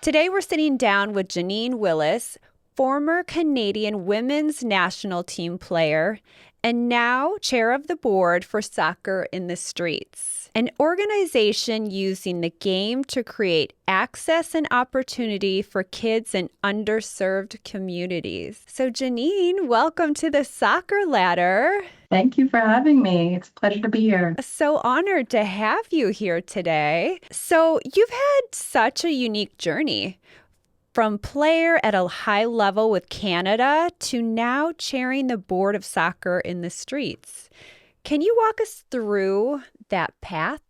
Today we're sitting down with Janine Willis, former Canadian women's national team player and now chair of the board for Soccer in the Streets, an organization using the game to create access and opportunity for kids in underserved communities. So Janine, welcome to the Soccer Ladder. Thank you for having me. It's a pleasure to be here. So honored to have you here today. So you've had such a unique journey from player at a high level with Canada to now chairing the board of Soccer in the Streets. Can you walk us through that path?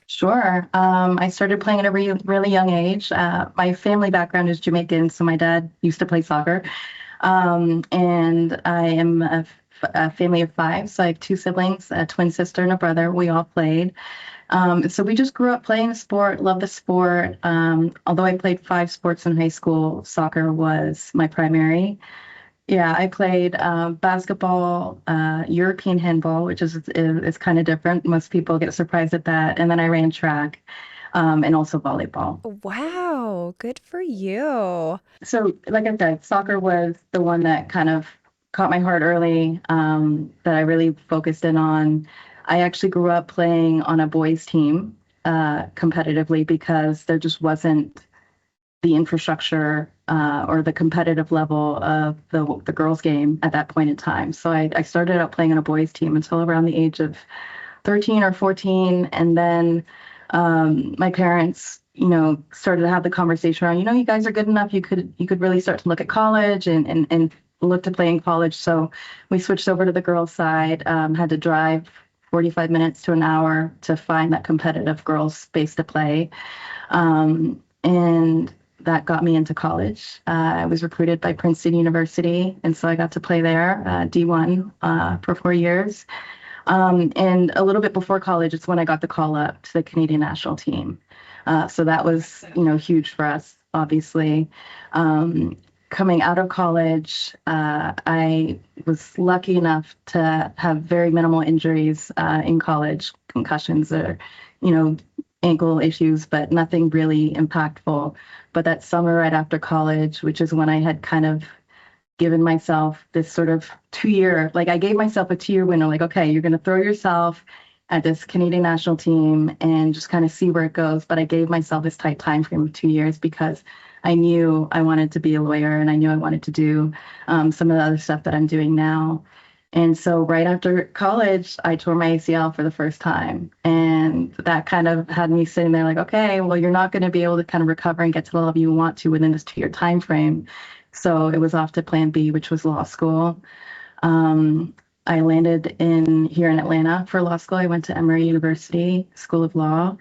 Sure. I started playing at a really young age. My family background is Jamaican, so my dad used to play soccer. And I am a family of five, so I have two siblings, a twin sister and a brother. We all played. So we just grew up playing the sport, loved the sport. Although I played five sports in high school, soccer was my primary. Yeah, I played basketball, European handball, which is kind of different. Most people get surprised at that. And then I ran track, and also volleyball. Wow, good for you. So, like I said, soccer was the one that kind of caught my heart early, that I really focused in on. I actually grew up playing on a boys' team competitively because there just wasn't the infrastructure or the competitive level of the girls' game at that point in time. So I started out playing on a boys' team until around the age of 13 or 14. And then my parents, started to have the conversation around, you guys are good enough. You could really start to look at college and look to play in college. So we switched over to the girls' side, had to drive 45 minutes to an hour to find that competitive girls space to play. And that got me into college. I was recruited by Princeton University, and so I got to play there, D1, for 4 years. And a little bit before college, it's when I got the call up to the Canadian national team. So that was, huge for us, obviously. Coming out of college, I was lucky enough to have very minimal injuries in college, concussions or, ankle issues, but nothing really impactful. But that summer right after college, which is when I had kind of given myself this sort of 2 year, like I gave myself a 2 year window, like, okay, you're going to throw yourself at this Canadian national team and just kind of see where it goes. But I gave myself this tight time frame of 2 years because I knew I wanted to be a lawyer and I knew I wanted to do some of the other stuff that I'm doing now. And so right after college, I tore my ACL for the first time. And that kind of had me sitting there like, okay, well, you're not going to be able to kind of recover and get to the level you want to within this 2 year time frame. So it was off to plan B, which was law school. I landed here in Atlanta for law school. I went to Emory University School of Law.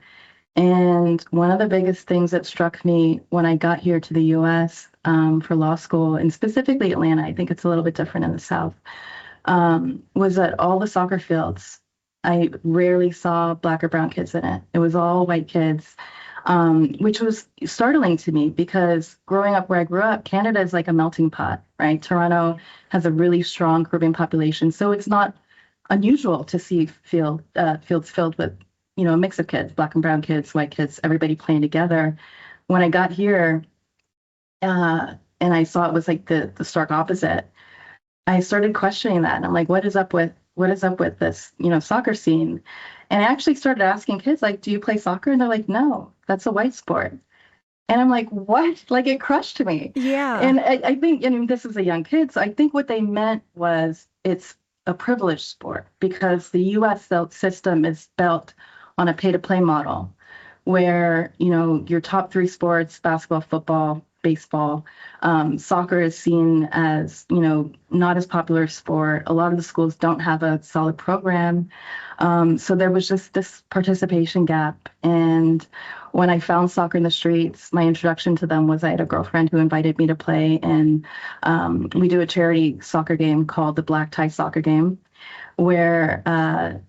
And one of the biggest things that struck me when I got here to the US for law school, and specifically Atlanta, I think it's a little bit different in the South, was that all the soccer fields, I rarely saw Black or brown kids in it. It was all white kids, which was startling to me because growing up where I grew up, Canada is like a melting pot, right? Toronto has a really strong Caribbean population, so it's not unusual to see fields filled with, a mix of kids, Black and brown kids, white kids, everybody playing together. When I got here, and I saw it was like the stark opposite, I started questioning that. And I'm like, what is up with this, soccer scene? And I actually started asking kids, like, do you play soccer? And they're like, no, that's a white sport. And I'm like, what? Like, it crushed me. Yeah. And I think, this is a young kid, so I think what they meant was it's a privileged sport because the US system is built on a pay-to-play model where, your top three sports, basketball, football, baseball, soccer is seen as, not as popular a sport. A lot of the schools don't have a solid program. So there was just this participation gap. And when I found Soccer in the Streets, my introduction to them was I had a girlfriend who invited me to play. And we do a charity soccer game called the Black Tie Soccer Game, where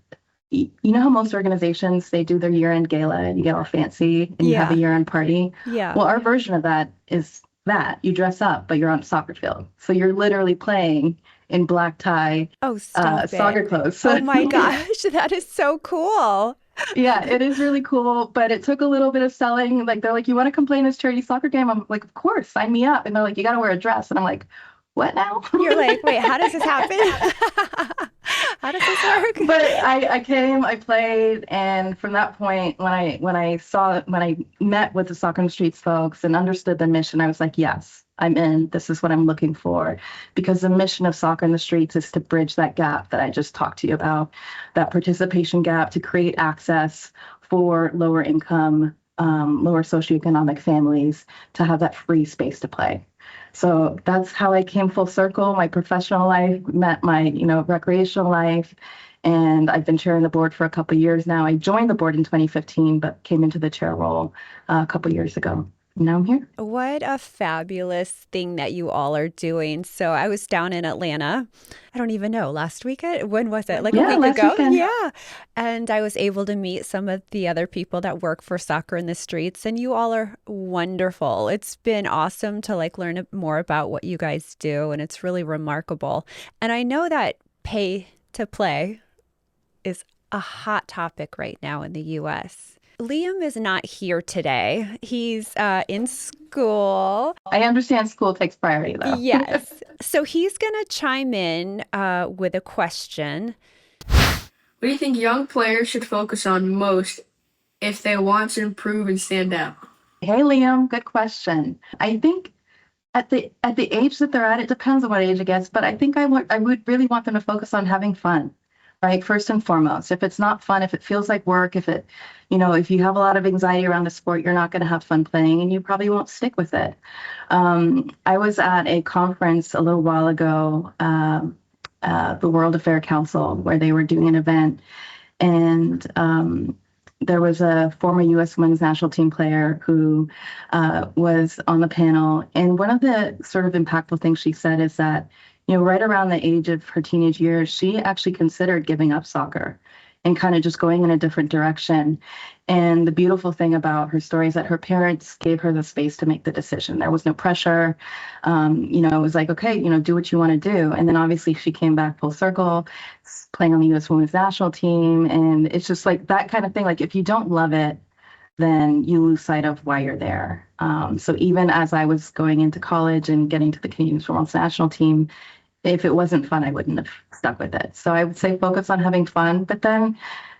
you know how most organizations, they do their year-end gala and you get all fancy and you have a Yeah. year-end party? Yeah. Well, our version of that is that you dress up, but you're on a soccer field. So you're literally playing in black tie Oh, stop it. soccer clothes. Oh my gosh, that is so cool. Yeah, it is really cool, but it took a little bit of selling. Like they're like, "You want to come play in this charity soccer game?" I'm like, "Of course, sign me up." And they're like, "You got to wear a dress." And I'm like, "What now?" You're like, wait, how does this happen? How does this work? But I came, I played, and from that point, when I met with the Soccer on the Streets folks and understood the mission, I was like, yes, I'm in. This is what I'm looking for. Because the mission of Soccer in the Streets is to bridge that gap that I just talked to you about, that participation gap, to create access for lower income, lower socioeconomic families to have that free space to play. So that's how I came full circle. My professional life met my, recreational life. And I've been chairing the board for a couple of years now. I joined the board in 2015, but came into the chair role a couple of years ago. Now I'm here. What a fabulous thing that you all are doing. So I was down in Atlanta. I don't even know, last weekend? When was it? Like a Yeah, week last ago? weekend. Yeah. And I was able to meet some of the other people that work for Soccer in the Streets, and you all are wonderful. It's been awesome to like learn more about what you guys do, and it's really remarkable. And I know that pay to play is a hot topic right now in the US. Liam is not here today. He's in school. I understand school takes priority though. Yes. So he's going to chime in with a question. What do you think young players should focus on most if they want to improve and stand out? Hey, Liam, good question. I think at the age that they're at, it depends on what age it gets, but I think I would really want them to focus on having fun, right? First and foremost. If it's not fun, if it feels like work, if you have a lot of anxiety around the sport, you're not going to have fun playing and you probably won't stick with it. I was at a conference a little while ago, the World Affair Council, where they were doing an event, and there was a former U.S. women's national team player who was on the panel. And one of the sort of impactful things she said is that, right around the age of her teenage years, she actually considered giving up soccer and kind of just going in a different direction. And the beautiful thing about her story is that her parents gave her the space to make the decision. There was no pressure. It was like, okay, do what you want to do. And then obviously she came back full circle, playing on the U.S. women's national team. And it's just like that kind of thing. Like if you don't love it, then you lose sight of why you're there. So even as I was going into college and getting to the Canadian women's national team, if it wasn't fun, I wouldn't have stuck with it. So I would say focus on having fun. But then,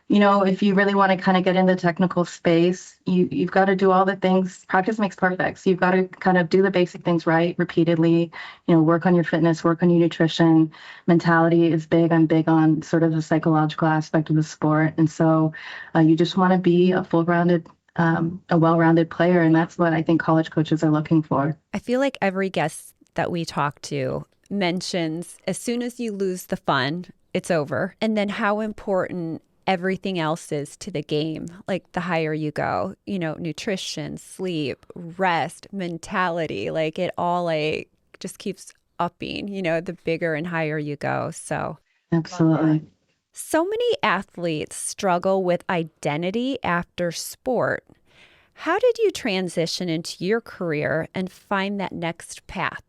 if you really want to kind of get in the technical space, you've got to do all the things. Practice makes perfect. So you've got to kind of do the basic things right repeatedly, work on your fitness, work on your nutrition. Mentality is big. I'm big on sort of the psychological aspect of the sport. And so you just want to be a a well-rounded player. And that's what I think college coaches are looking for. I feel like every guest that we talk to mentions as soon as you lose the fun, it's over. And then how important everything else is to the game. Like the higher you go, nutrition, sleep, rest, mentality, like it all like just keeps upping, the bigger and higher you go. Absolutely. So many athletes struggle with identity after sport. How did you transition into your career and find that next path?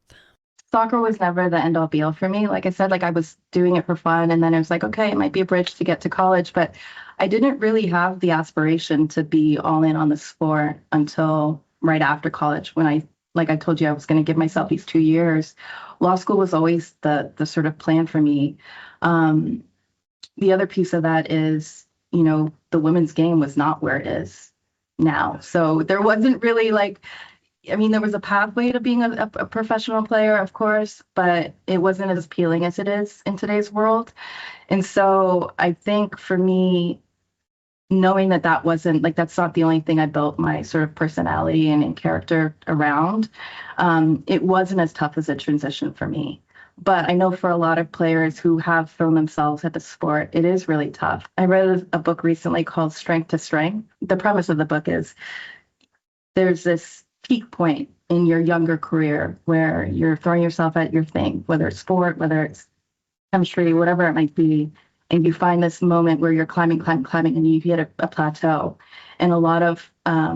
Soccer was never the end all be all for me. Like I said, like I was doing it for fun, and then it was like, okay, it might be a bridge to get to college, but I didn't really have the aspiration to be all in on the sport until right after college, when like I told you, I was going to give myself these 2 years. Law school was always the sort of plan for me. The other piece of that is, the women's game was not where it is now. So there wasn't really there was a pathway to being a professional player, of course, but it wasn't as appealing as it is in today's world. And so I think for me, knowing that wasn't that's not the only thing I built my sort of personality and character around, it wasn't as tough as a transition for me. But I know for a lot of players who have thrown themselves at the sport, it is really tough. I read a book recently called Strength to Strength. The premise of the book is there's this peak point in your younger career where you're throwing yourself at your thing, whether it's sport, whether it's chemistry, whatever it might be. and you find this moment where you're climbing, and you hit a plateau. And a lot of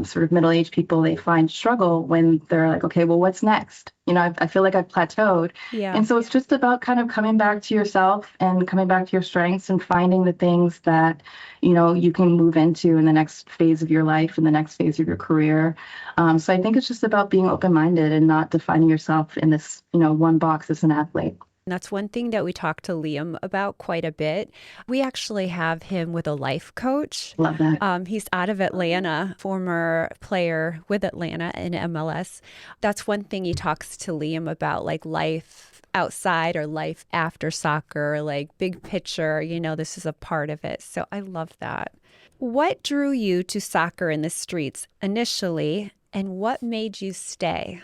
sort of middle-aged people, they find struggle when they're like, okay, well, what's next? I feel like I've plateaued. Yeah. And so it's just about kind of coming back to yourself and coming back to your strengths and finding the things that, you can move into in the next phase of your life, in the next phase of your career. So I think it's just about being open-minded and not defining yourself in this, one box as an athlete. That's one thing that we talked to Liam about quite a bit. We actually have him with a life coach. Love that. He's out of Atlanta, former player with Atlanta in MLS. That's one thing he talks to Liam about, like life outside or life after soccer, like big picture, this is a part of it. So I love that. What drew you to soccer in the streets initially, and what made you stay?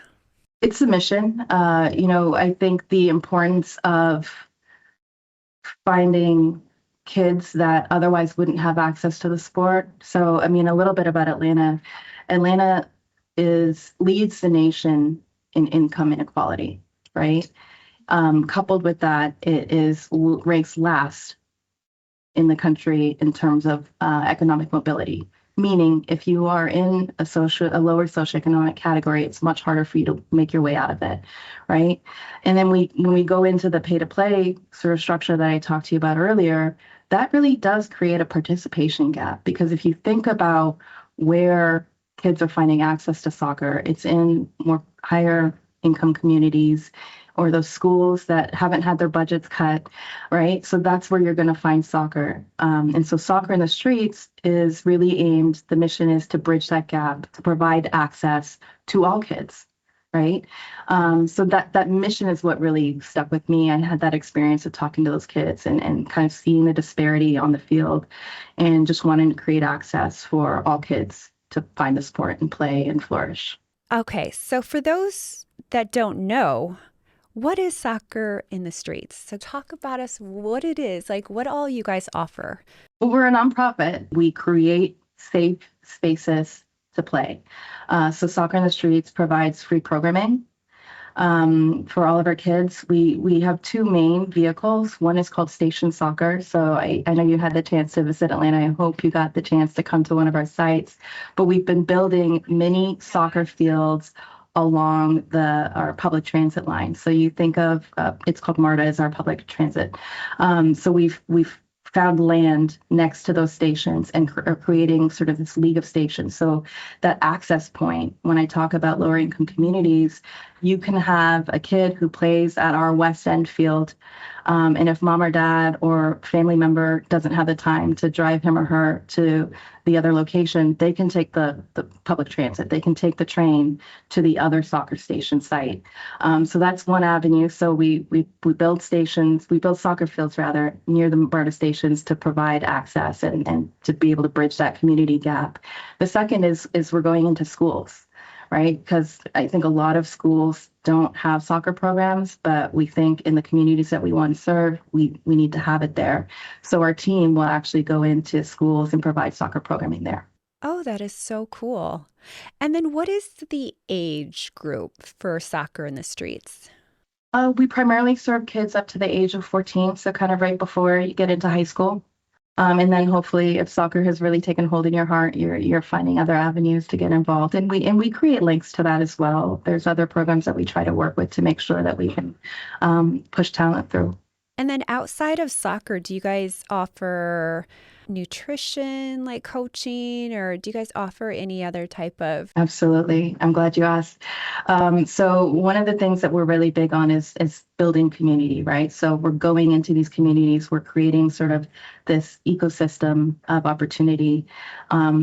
It's a mission. I think the importance of finding kids that otherwise wouldn't have access to the sport. So, a little bit about Atlanta. Atlanta leads the nation in income inequality, right? Coupled with that, ranks last in the country in terms of economic mobility. Meaning, if you are in a lower socioeconomic category, it's much harder for you to make your way out of it, right? And then when we go into the pay-to-play sort of structure that I talked to you about earlier, that really does create a participation gap. Because if you think about where kids are finding access to soccer, it's in more higher income communities, or those schools that haven't had their budgets cut, right? So that's where you're going to find soccer. And so soccer in the streets is really aimed, the mission is to bridge that gap, to provide access to all kids, right? So that mission is what really stuck with me. I had that experience of talking to those kids and kind of seeing the disparity on the field and just wanting to create access for all kids to find the sport and play and flourish. Okay, so for those that don't know, what is soccer in the streets? So talk about us, what it is, like what all you guys offer. Well, we're a nonprofit. We create safe spaces to play. So Soccer in the Streets provides free programming for all of our kids. We have two main vehicles. One is called Station Soccer. So I know you had the chance to visit Atlanta. I hope you got the chance to come to one of our sites. But we've been building mini soccer fields along our public transit line. So you think of it's called MARTA as our public transit. So we've found land next to those stations and are creating sort of this league of stations. So that access point, when I talk about lower income communities, you can have a kid who plays at our West End field. And if mom or dad or family member doesn't have the time to drive him or her to the other location, they can take the public transit. They can take the train to the other soccer station site. So that's one avenue. So we build stations, we build soccer fields rather near the MARTA stations to provide access and to be able to bridge that community gap. The second is we're going into schools. Right? Because I think a lot of schools don't have soccer programs, but we think in the communities that we want to serve, we need to have it there. So our team will actually go into schools and provide soccer programming there. Oh, that is so cool. And then what is the age group for soccer in the streets? We primarily serve kids up to the age of 14, so kind of right before you get into high school. And then hopefully, if soccer has really taken hold in your heart, you're finding other avenues to get involved. And we create links to that as well. There's other programs that we try to work with to make sure that we can push talent through. And then outside of soccer, do you guys offer nutrition, like coaching, or do you guys offer any other type of? Absolutely. I'm glad you asked. So one of the things that we're really big on is building community, right? So we're going into these communities, we're creating sort of this ecosystem of opportunity.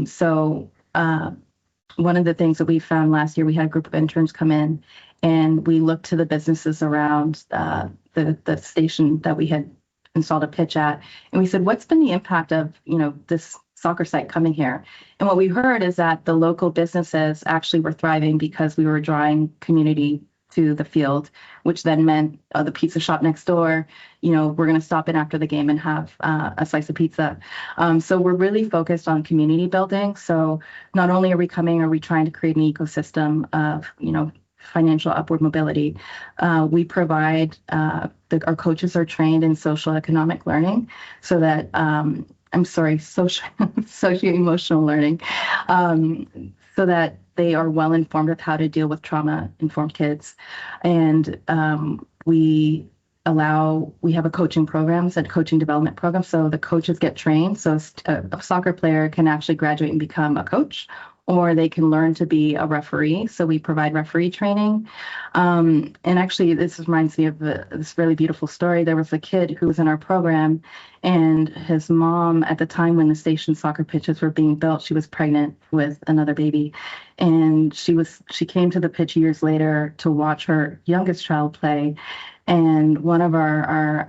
So one of the things that we found last year, we had a group of interns come in and we looked to the businesses around the station that we had installed a pitch at. And we said, what's been the impact of, this soccer site coming here? And what we heard is that the local businesses actually were thriving because we were drawing community to the field, which then meant the pizza shop next door, we're going to stop in after the game and have a slice of pizza. So we're really focused on community building. So not only are we trying to create an ecosystem of, financial upward mobility. We provide, our coaches are trained in social economic learning so that, socio-emotional learning, so that they are well informed of how to deal with trauma-informed kids. And we have a coaching programs and coaching development program. So the coaches get trained. So a soccer player can actually graduate and become a coach, or they can learn to be a referee. So we provide referee training. And actually, this reminds me of this really beautiful story. There was a kid who was in our program, and his mom, at the time when the station soccer pitches were being built, she was pregnant with another baby. And she came to the pitch years later to watch her youngest child play. And one of our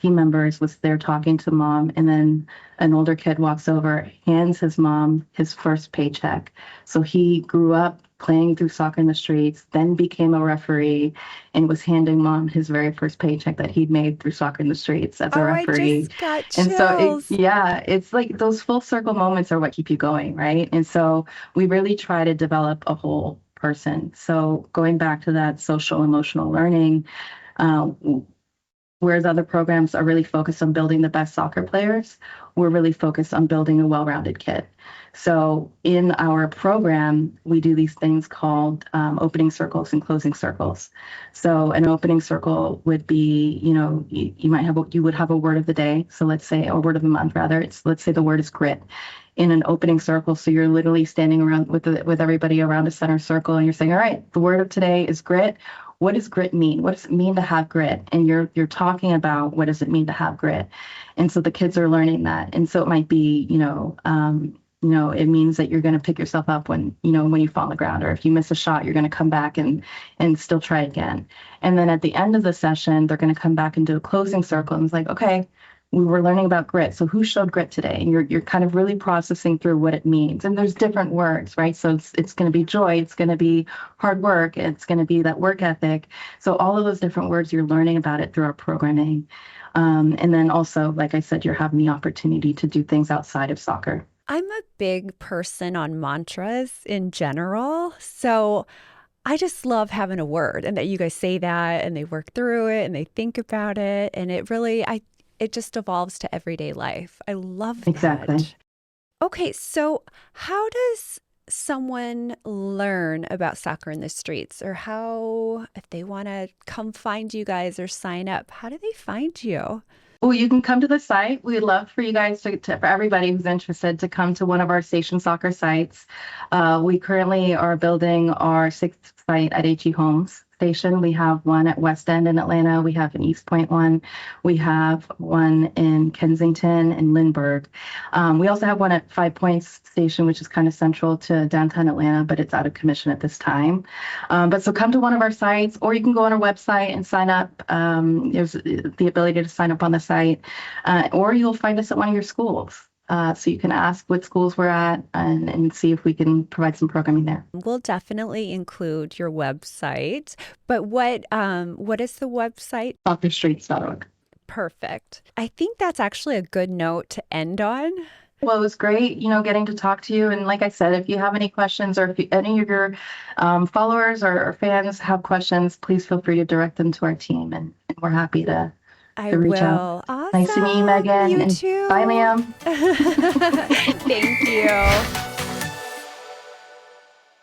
team members was there talking to mom, and then an older kid walks over, hands his mom his first paycheck. So he grew up playing through soccer in the streets, then became a referee, and was handing mom his very first paycheck that he'd made through soccer in the streets as a referee. I just got And so, chills. it's like those full circle moments are what keep you going, right? And so we really try to develop a whole person. So going back to that social emotional learning, whereas other programs are really focused on building the best soccer players, we're really focused on building a well-rounded kid. So in our program, we do these things called opening circles and closing circles. So an opening circle would be, you would have a word of the day. So let's say, or word of the month rather. Let's say the word is grit. In an opening circle, so you're literally standing around with everybody around a center circle, and you're saying, all right, the word of today is grit. What does grit mean? What does it mean to have grit? And you're talking about what does it mean to have grit. And so the kids are learning that. And so it might be, it means that you're going to pick yourself up when you fall on the ground, or if you miss a shot, you're going to come back and still try again. And then at the end of the session, they're going to come back and do a closing circle, and it's like, okay, we were learning about grit. So who showed grit today? And you're kind of really processing through what it means. And there's different words, right? So it's going to be joy. It's going to be hard work. It's going to be that work ethic. So all of those different words, you're learning about it through our programming. And then also, like I said, you're having the opportunity to do things outside of soccer. I'm a big person on mantras in general. So I just love having a word, and that you guys say that and they work through it and they think about it. And it just evolves to everyday life. I love that. Exactly. Okay, so how does someone learn about soccer in the streets, or how, if they want to come find you guys or sign up, how do they find you? Well, you can come to the site. We'd love for you guys for everybody who's interested to come to one of our station soccer sites. We currently are building our 6th site at HE Homes Station. We have one at West End in Atlanta. We have an East Point one. We have one in Kensington and Lindbergh. We also have one at 5 Points Station, which is kind of central to downtown Atlanta, but it's out of commission at this time. But so come to one of our sites, or you can go on our website and sign up. There's the ability to sign up on the site, or you'll find us at one of your schools. So you can ask what schools we're at and see if we can provide some programming there. We'll definitely include your website. But what is the website? Soccerstreets.org. Perfect. I think that's actually a good note to end on. Well, it was great, getting to talk to you. And like I said, if you have any questions, or if any of your followers or fans have questions, please feel free to direct them to our team, and we're happy to reach out. Awesome. Nice to meet you, Megan. You and too. Bye, Liam. Thank you.